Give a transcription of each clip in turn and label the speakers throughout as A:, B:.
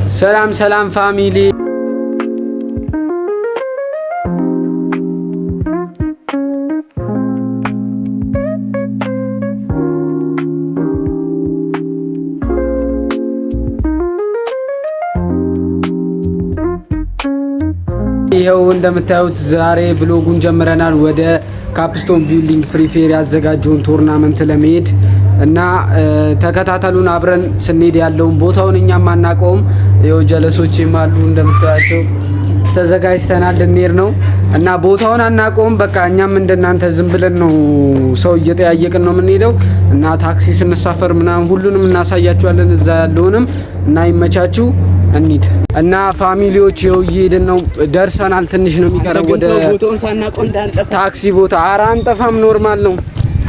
A: ሰላም ፋሚሊ ይሄው እንደምታዩት ዛሬ ብሎጉን ጀምረናል። ወደ ካፕስቶን ቢልዲንግ ፍሪ ፌር ያዘጋጀውን ቶርናመንት ለመሄድ እና ተከታተሉን። አብረን ስንሄድ ያለውን ቦታውን እኛም አናውቀውም። ይሄው ጀለሶችም አሉ እንደምታያቸው ተዘጋጅተናል ልንሄድ ነው እና ቦታውን አናውቀውም። በቃ እኛም እንደናንተ ዝም ብለን ነው ሰው እየጠያየቅን ነው የምንሄደው እና ታክሲ ስንሳፈር ምናምን ሁሉንም እናሳያችኋለን እዛ ያለውንም እና ይመቻችሁ እንሂድ እና ፋሚሊዎች ይኸው እየሄድን ነው። ደርሰናል። ትንሽ ነው የሚቀረው ወደ ታክሲ ቦታ። ኧረ አንጠፋም፣ ኖርማል ነው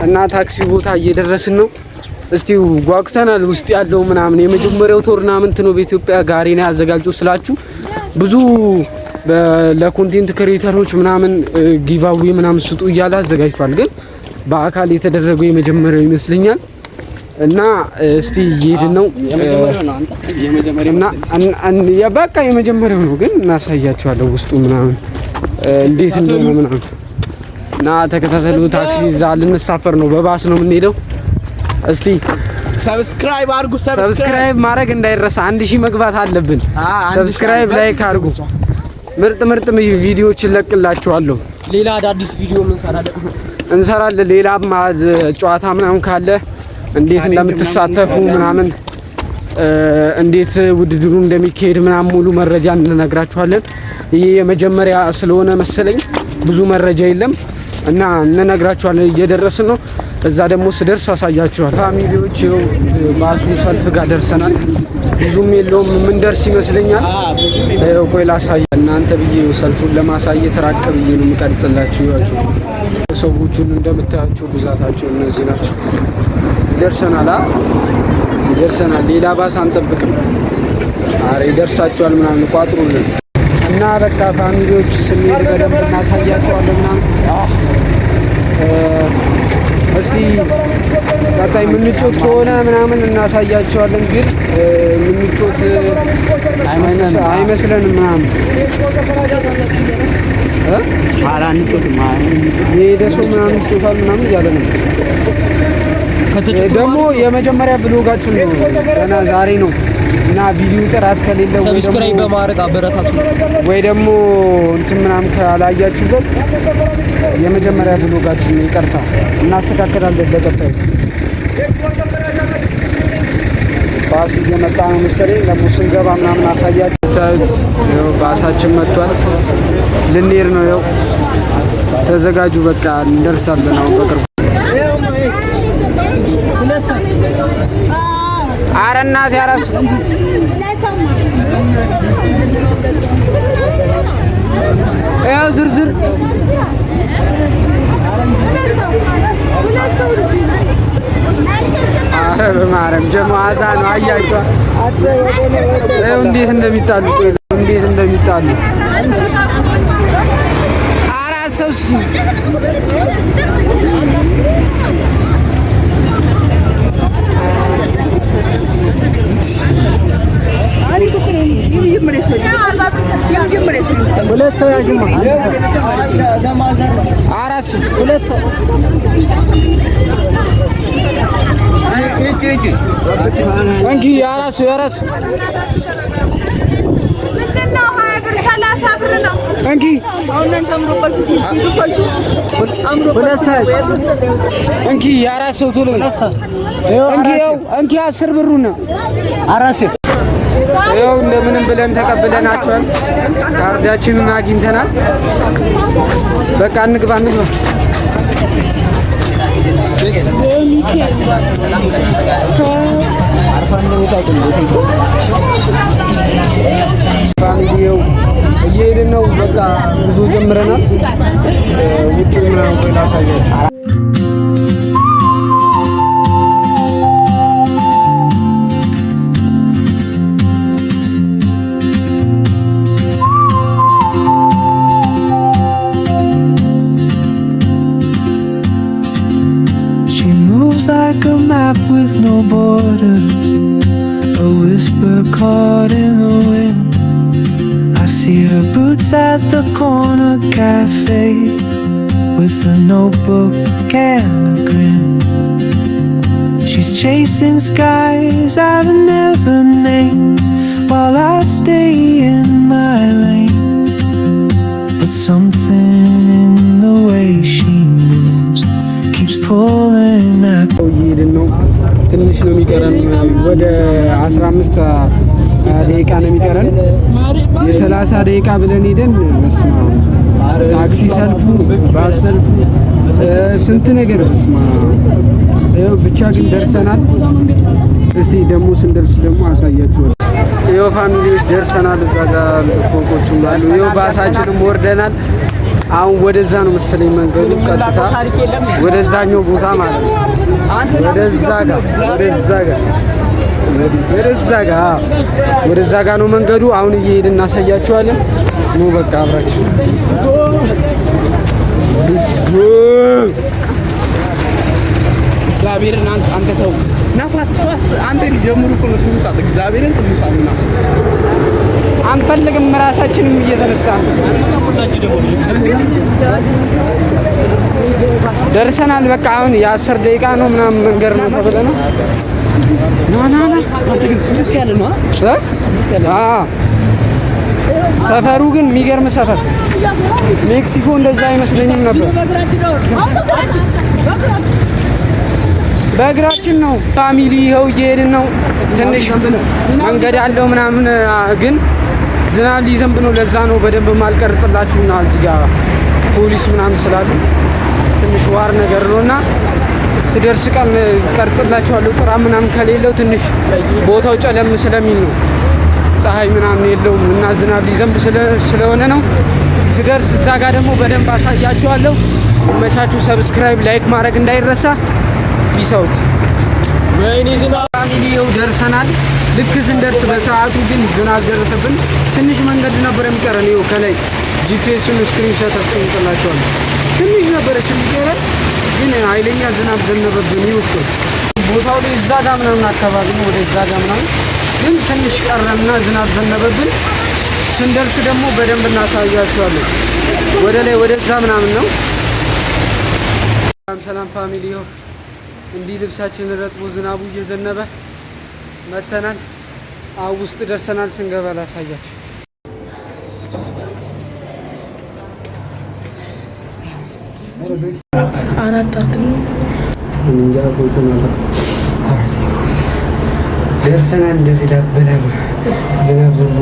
A: እና ታክሲ ቦታ እየደረስን ነው። እስቲ ጓጉተናል። ውስጥ ያለው ምናምን የመጀመሪያው ቶርናመንት ነው በኢትዮጵያ ጋሪና ያዘጋጀው ስላችሁ ብዙ ለኮንቴንት ክሬተሮች ምናምን ጊቫዌ ምናምን ስጡ እያለ አዘጋጅቷል። ግን በአካል የተደረገው የመጀመሪያው ይመስለኛል እና እስቲ እየሄድን ነው እና በቃ የመጀመሪያው ነው ግን እናሳያቸዋለሁ ውስጡ ምናምን እንዴት እንደሆነ ምናምን እና ተከታተሉ። ታክሲ እዛ ልንሳፈር ነው፣ በባስ ነው የምንሄደው። እስቲ ሰብስክራይብ አድርጉ። ሰብስክራይብ ማድረግ እንዳይረሳ፣ 1000 መግባት አለብን። ሰብስክራይብ ላይክ አድርጉ። ምርጥ ቪዲዮዎችን ለቅላችኋለሁ።
B: ሌላ አዳዲስ ቪዲዮ
A: እንሰራለን። ሌላም ጨዋታ ምናምን ካለ እንዴት እንደምትሳተፉ ምናምን እንዴት ውድድሩ እንደሚካሄድ ምናምን ሙሉ መረጃ እንነግራችኋለን። ይሄ የመጀመሪያ ስለሆነ መሰለኝ ብዙ መረጃ የለም እና እንነግራችኋለን። እየደረስን ነው። እዛ ደግሞ ስደርስ አሳያችኋለሁ። ፋሚሊዎች ባሱ ሰልፍ ጋር ደርሰናል። ብዙም የለውም ምን ደርስ ይመስለኛል። ቆይ ላሳያ እናንተ ብዬ ሰልፉን ለማሳየት ራቅ ብዬ ነው የምቀርጽላችሁ። ይዋችሁ ሰዎቹን እንደምታያቸው ብዛታቸው እነዚህ ናቸው። ደርሰናል። ሌላ ባስ አንጠብቅም። አሬ ደርሳችኋል ምናምን ቋጥሩልን እና በቃ ፋሚሊዎች ስንሄድ በደንብ እናሳያቸዋለን ምናምን። እስቲ ቀጣይ የምንጮት ከሆነ ምናምን እናሳያቸዋለን። ግን የምንጮት አይመስለንም ምናምን የሄደ ሰው ምናምን ይጮታል ምናምን እያለ ነው። ደግሞ የመጀመሪያ ብሎጋችን ነው ገና ዛሬ ነው እና ቪዲዮ ጥራት ከሌለው
B: ሰብስክራይብ በማድረግ አበረታቱ።
A: ወይ ደግሞ እንትን ምናምን ካላያችሁበት የመጀመሪያ ብሎጋችን ነው። ይቅርታ እናስተካክላለን ለቀጣይ። ባስ እየመጣ ነው መሰለኝ። ደግሞ ስንገባ ምናምን አሳያችሁ። ያው ባሳችን መጥቷል። ልንሄድ ነው። ያው ተዘጋጁ። በቃ እንደርሳለን አሁን በቅርቡ። ኧረ እናቴ አራስ ያው ዝርዝር ኧረ በማርያም ጀማዓዛ ነው። አያችሁ እንዴት እንደሚጣሉ አራት ሰው ሁለት ሰው ያጅማ አራት ሁለት ሰው እንጂ አራት ሰው እንጂ እንጂ አራት ሰው ቶሎ እንጂ 10 ብሩ ነው አራት ሰው። ይኸው እንደምንም ብለን ተቀብለናቸዋል። ካርዳችንን አግኝተናል። በቃ እንግባ። ፋሚሊው እየሄድን ነው። በቃ ጉዞ ጀምረናል። ውጭ ምናምን ላሳያችሁ።
C: Like a map with no borders, a whisper caught in the wind. See her boots at the corner cafe with a notebook and a grin. She's chasing skies I've never named while I stay in my lane. But something in the way she moves keeps pulling at me.
A: ትንሽ ነው የሚቀረን ወደ 15 ደቂቃ ነው የሚቀረን የ30 ደቂቃ ብለን ሄደን መስማ ታክሲ ሰልፉ ባስ ሰልፉ ስንት ነገር መስማ ብቻ ግን ደርሰናል። እስቲ ደግሞ ስንደርስ ደግሞ አሳያችኋለሁ። ይኸው ፋሚሊዎች ደርሰናል። እዛ ጋር ፎቆቹም አሉ። ይኸው ባሳችንም ወርደናል። አሁን ወደዛ ነው መሰለኝ መንገዱ ቀጥታ ወደዛኛው ቦታ ማለት ነው። ወደዛ ጋር ነው መንገዱ። አሁን እየሄድን እናሳያችኋለን። ኑ በቃ አብራችሁ ሌትስ ጎ። እግዚአብሔርን አንተ ተው እና ፋስት አንተ ሊጀምሩ እኮ ነው 8 ሰዓት እግዚአብሔርን 8 ሰዓት ነው አንፈልግም። ራሳችንም እየተነሳን ደርሰናል። በቃ አሁን የ10 ደቂቃ ነው ምናምን መንገድ ነው ተብለና ና አንተ ግን ስንት ያለ ነው ሰፈሩ ግን የሚገርም ሰፈር። ሜክሲኮ እንደዛ አይመስለኝም ነበር። በእግራችን ነው ፋሚሊ። ይኸው እየሄድን ነው። ትንሽ መንገድ አለው ምናምን ግን ዝናብ ሊዘንብ ነው። ለዛ ነው በደንብ ማልቀርጽላችሁና እዚህ ጋር ፖሊስ ምናምን ስላሉ ትንሽ ዋር ነገር ነውና ስደርስ ቀን ቀርጽላችኋለሁ። ጥራ ምናምን ከሌለው ትንሽ ቦታው ጨለም ስለሚል ነው። ፀሐይ ምናምን የለውም እና ዝናብ ሊዘንብ ስለሆነ ነው። ስደርስ እዛ ጋር ደግሞ በደንብ አሳያችኋለሁ። መቻችሁ ሰብስክራይብ ላይክ ማድረግ እንዳይረሳ። ቢሳውት ወይኔ ዝናብ ፋሚሊው ደርሰናል። ልክ ስንደርስ በሰዓቱ ግን ዝናብ ደረሰብን። ትንሽ መንገድ ነበር የሚቀረን። ይኸው ከላይ ጂፒኤስን ስክሪንሾት አስቀምጥላችኋለሁ። ትንሽ ነበረች የሚቀረን ግን ኃይለኛ ዝናብ ዘነበብን። ይውስጥ ቦታው ላይ እዛ ጋር ምናምን አካባቢ ነው ወደ እዛ ጋር ምናምን ግን ትንሽ ቀረና ዝናብ ዘነበብን። ስንደርስ ደግሞ በደንብ እናሳያችኋለን። ወደ ላይ ወደዛ ምናምን ነው። ሰላም ፋሚሊው እንዲህ ልብሳችን ረጥቦ ዝናቡ እየዘነበ መተናል። ውስጥ ደርሰናል። ስንገባ ላሳያችሁ። ደርሰናል። እንደዚህ ዳበላም ዝናብ ዘንቦ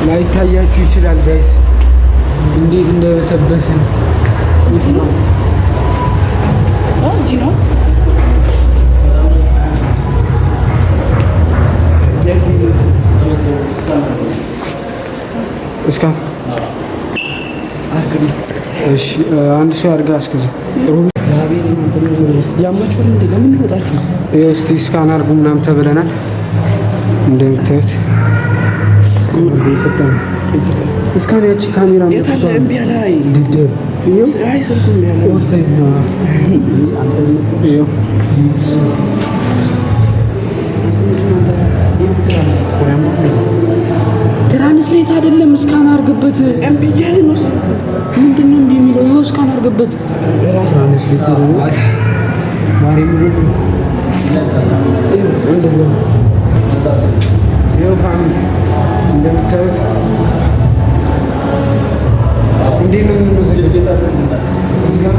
A: ላይታያችሁ ይችላል ጋይስ እንዴት እንደበሰበሰን እዚህ ነው። እስካ አርግ እሺ አንድ ሰው አርጋ እስከዛ እግዚአብሔር እንትን ያማችሁ እንደ ለምን ይወጣል? እስቲ ስካን አርጉ ምናምን ተብለናል። እንደምታዩት ስካን አርጉ ይፈጠራል። እስካን ያቺ ካሜራ ነው የታለ? እምቢ አለ። አይ ድድብ አይ ስልኩ እምቢ አለ። ወጣኝ ይሄ ትራንስሌት አይደለም። እስካን አርግበት እምቢ እያለ ነው። ምንድነው እምቢ የሚለው? ይኸው እስካን አርግበት ትራንስሌት ነው ማሪ ሙሉ ይኸው ፋሚሊ እንደምታዩት እንዴት ነው የሚመዘገበው? እዚህ ጋር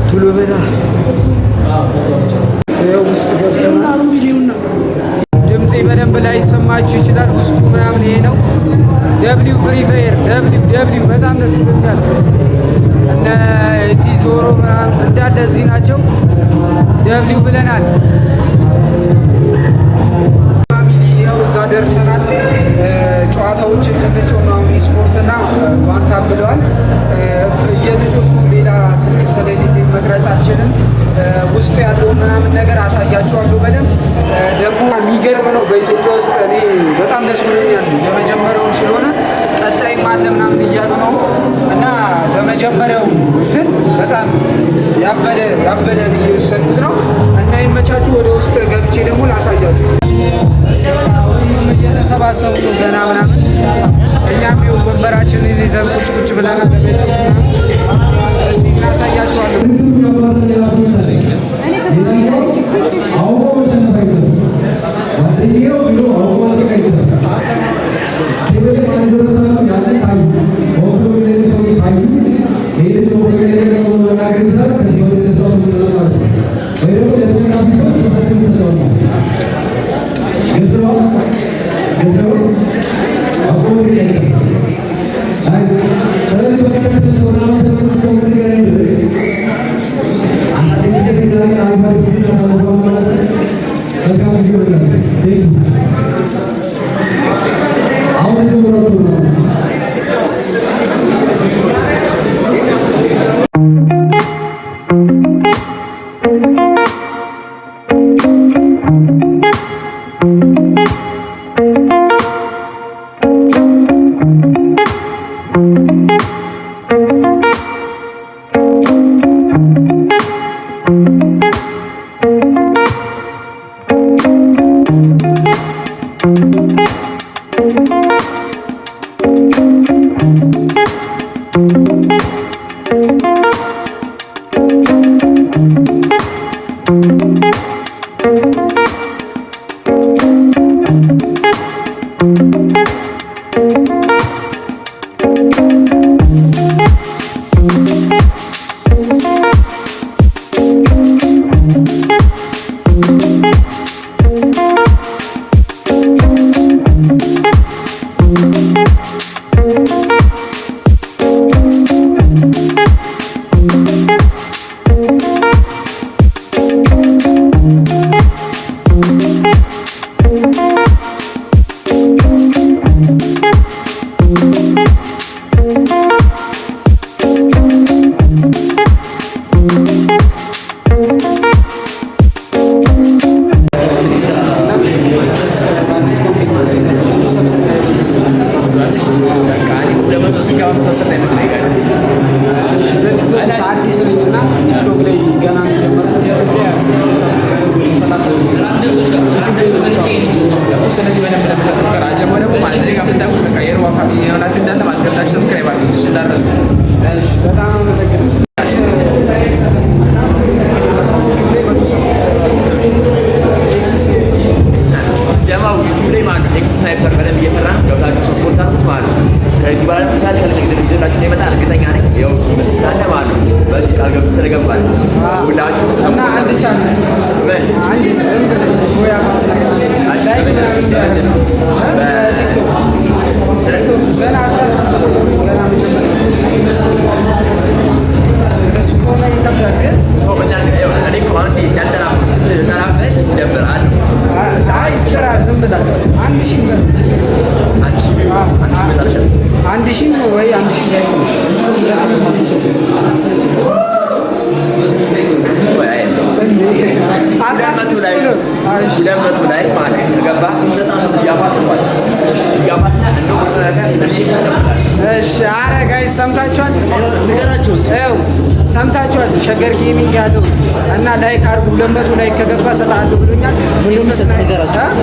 A: ቱሎ በላ ውስጥ ገብተናል። ድምጼ በደንብ ላይ ይሰማችሁ ይችላል። ውስጡ ምናምን ይሄ ነው ደብሊው ፍሪ ፋየር ደብሊው በጣም ደስ ይላል። እነ ቲዞሮ ምናምን እንዳለ እዚህ ናቸው። ደብሊው ብለናል። ፋሚሊ ያው እዛ ደርሰናል። ጨዋታዎችን ልንጮህ ነው። ስፖርትና አሳያችኋለሁ በደንብ። ደግሞ የሚገርም ነው በኢትዮጵያ ውስጥ እኔ በጣም ደስ ብሎኛል። የመጀመሪያውም ስለሆነ ቀጣይም አለ ምናምን እያሉ ነው እና በመጀመሪያው እንትን በጣም ያበደ ብዬ የወሰድኩት ነው እና ይመቻችሁ። ወደ ውስጥ ገብቼ ደግሞ ላሳያችሁ። እየተሰባሰቡ ነው ገና ምናምን። እኛም ይኸው ወንበራችንን ይዘን ቁጭ ብለን ለመጫወት ምናምን እስቲ እናሳያችኋለሁ። ሰምታችኋል። ሸገር ጌሚንግ ያለው እና ላይክ አድርጉ። 200 ላይክ ከገባ ሰጣለሁ ብሎኛል።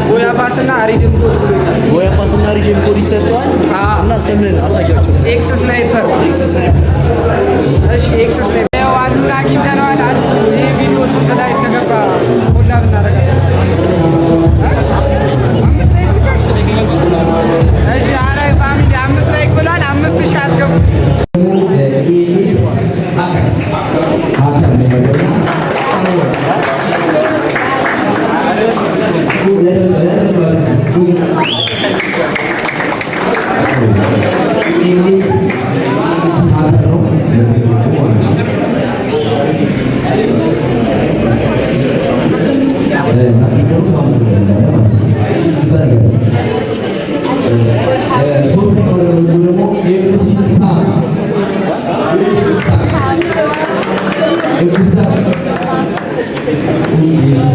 A: ቦያፓስና ሪድም ኮድ ብሎኛል።
B: ቦያፓስና ሪድም ኮድ ይሰጠዋል እና ስምን አሳያችሁ።
A: ኤክስ ስናይፐር እሺ፣ ኤክስ ስናይፐር ያው አሉና አግኝተነዋል። ይሄ ቪዲዮ ስንት ላይክ ከገባ ኮላብ እናደርጋለን። እሺ፣ አረ ፋሚሊ 5 ላይክ ብሏል። 5000 አስገቡ።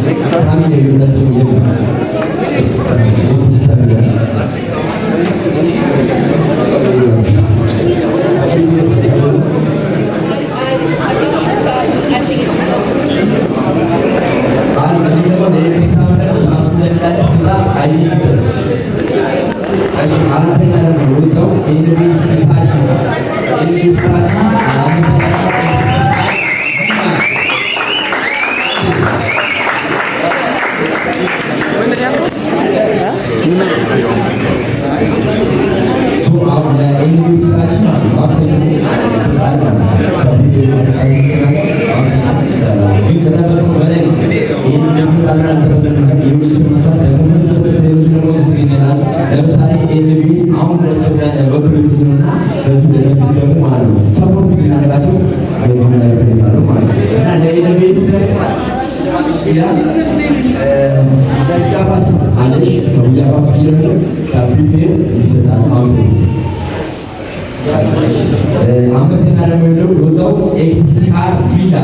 C: Extra
D: አራተኛ ደግሞ ወጣው ኢንዲቪድ ታች ኢንዲቪድ ታች አምስተኛ ደግሞ የወጣው ኤክስቲአር ቪላ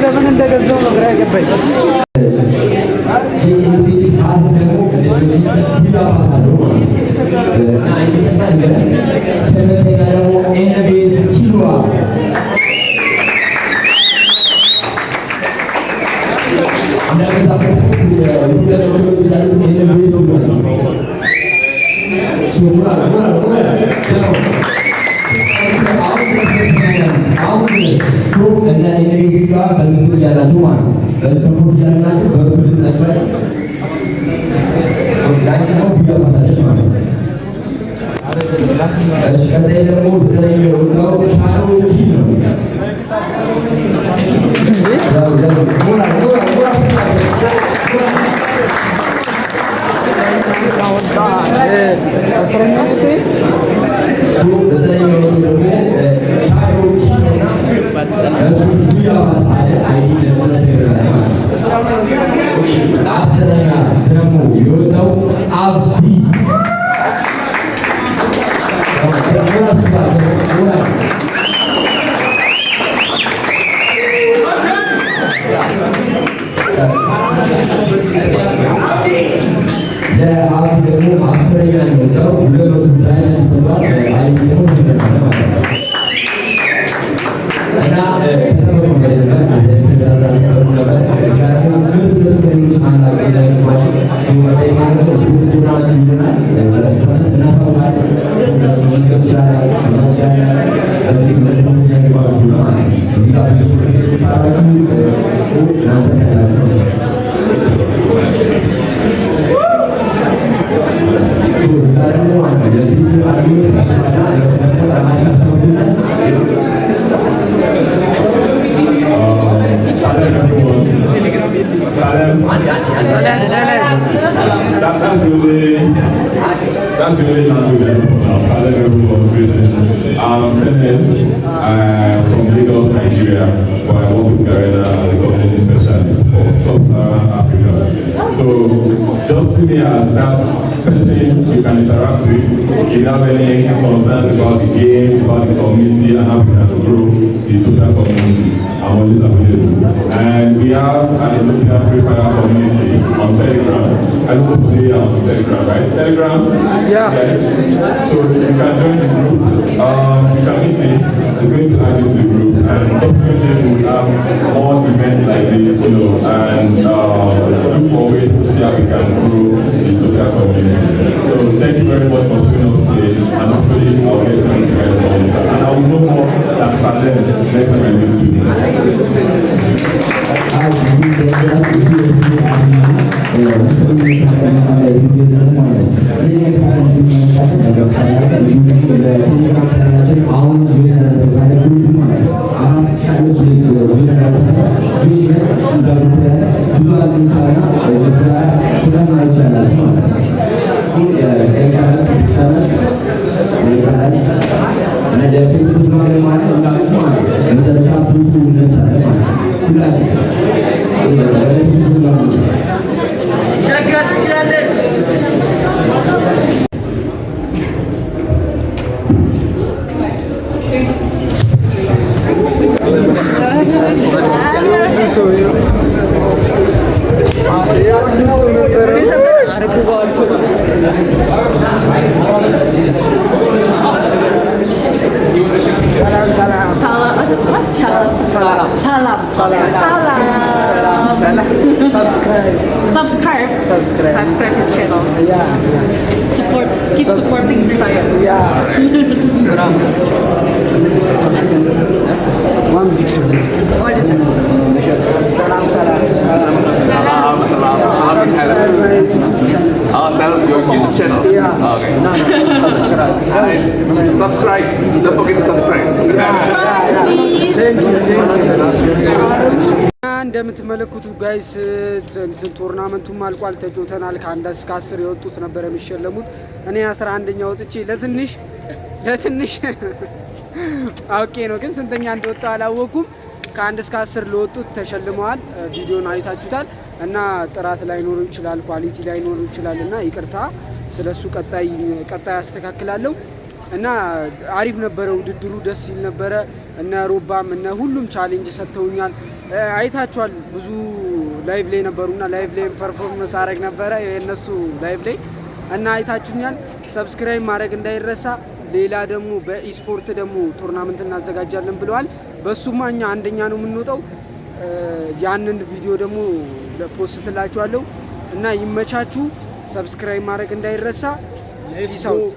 A: ለምን እንደገዛው ነው ግራ የገባኝ።
E: That's really not good. Senate from Lagos, Nigeria, but I work with Garena as a community specialist for Sub-Saharan Africa. So just see me as staff person you can interact with. If you have any concerns about the game, about the community, and how we can grow the total community, I'm always available. And we have an Ethiopian Free Fire community on Telegram. I know most of you are on Telegram, right? Telegram?
A: Yeah.
E: Yes. So you can join the group. The committee is going to add you to the group, and subsequently we will have more events like this, you know, and look for ways to see how we can grow the total community. So thank you very much for showing up today, and hopefully I'll get some guys on it. And I will know more than Salem next time I meet you.
D: Ada
F: Subscribe his channel.
A: Yeah.
F: Keep supporting Free Fire.
A: Yeah. One big surprise.
F: What is it?
A: Salam.
G: Salam, your YouTube channel?
A: Yeah.
G: Okay.
A: No.
G: Subscribe. Don't forget to subscribe.
A: እንደምትመለከቱ ጋይስ ቶርናመንቱም አልቋል። ተጫውተናል። ከ1 እስከ 10 የወጡት ነበር የሚሸለሙት። እኔ 11ኛ ወጥቼ ለትንሽ አውቄ ነው፣ ግን ስንተኛ እንደወጣ አላወኩም። ከ1 እስከ 10 ለወጡት ተሸልመዋል። ቪዲዮን አይታችሁታል እና ጥራት ላይኖር ይችላል፣ ኳሊቲ ላይኖር ይችላል እና ይቅርታ ስለሱ ቀጣይ አስተካክላለሁ። እና አሪፍ ነበረ ውድድሩ፣ ደስ ይል ነበረ። እነ ሮባም እነ ሁሉም ቻሌንጅ ሰጥተውኛል። አይታችኋል። ብዙ ላይቭ ላይ ነበሩና ላይቭ ላይ ፐርፎርማንስ አረግ ነበረ የነሱ ላይቭ ላይ እና አይታችሁኛል። ሰብስክራይብ ማድረግ እንዳይረሳ። ሌላ ደግሞ በኢስፖርት ደግሞ ቶርናመንት እናዘጋጃለን ብለዋል። በሱማ እኛ አንደኛ ነው የምንወጣው። ያንን ቪዲዮ ደግሞ ፖስትላችኋለሁ እና ይመቻችሁ። ሰብስክራይብ ማድረግ እንዳይረሳ። ፒስ አውት